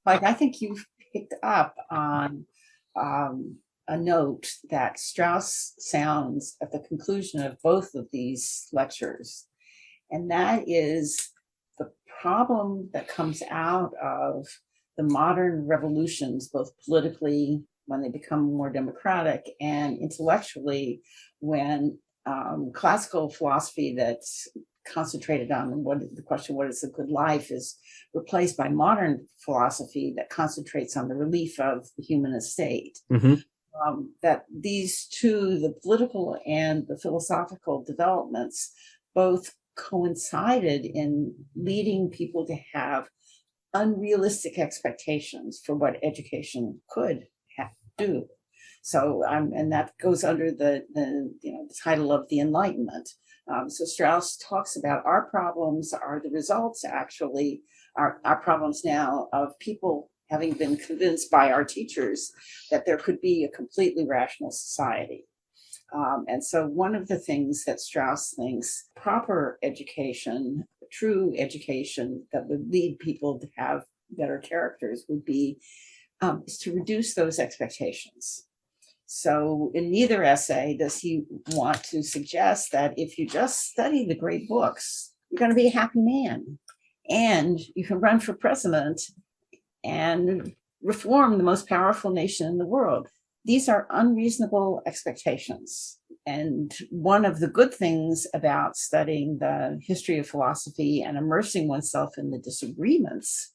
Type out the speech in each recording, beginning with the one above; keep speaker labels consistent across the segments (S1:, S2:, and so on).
S1: Like, I think you've picked up on a note that Strauss sounds at the conclusion of both of these lectures, and that is the problem that comes out of the modern revolutions, both politically when they become more democratic and intellectually when classical philosophy that's concentrated on what the question, what is a good life, is replaced by modern philosophy that concentrates on the relief of the human estate.
S2: Mm-hmm.
S1: That these two, the political and the philosophical developments, both coincided in leading people to have unrealistic expectations for what education could do. So, and that goes under the title of the Enlightenment. So Strauss talks about our problems are the results, actually, our problems now of people having been convinced by our teachers that there could be a completely rational society. And so one of the things that Strauss thinks proper education, true education that would lead people to have better characters would be is to reduce those expectations. So in neither essay does he want to suggest that if you just study the great books, you're going to be a happy man and you can run for president and reform the most powerful nation in the world. These are unreasonable expectations. And one of the good things about studying the history of philosophy and immersing oneself in the disagreements,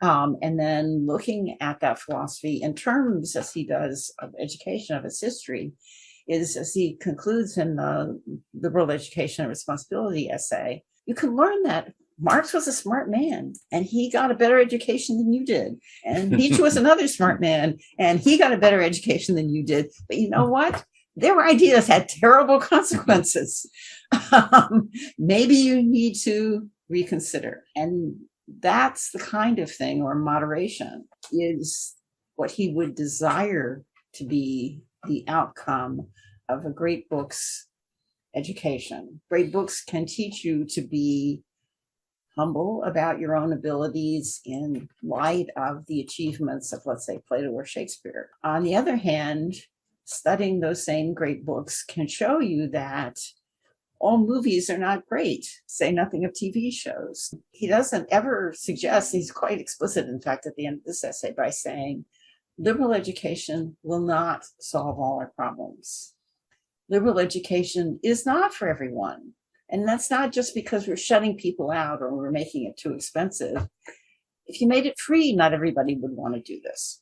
S1: and then looking at that philosophy in terms, as he does, of education, of its history, is, as he concludes in the Liberal Education and Responsibility essay, you can learn that Marx was a smart man and he got a better education than you did. And Nietzsche was another smart man and he got a better education than you did. But you know what? Their ideas had terrible consequences. Maybe you need to reconsider. And that's the kind of thing, or moderation, is what he would desire to be the outcome of a great book's education. Great books can teach you to be humble about your own abilities in light of the achievements of, let's say, Plato or Shakespeare. On the other hand, studying those same great books can show you that all movies are not great, say nothing of TV shows. He doesn't ever suggest, he's quite explicit, in fact, at the end of this essay by saying, liberal education will not solve all our problems. Liberal education is not for everyone. And that's not just because we're shutting people out or we're making it too expensive. If you made it free, not everybody would want to do this.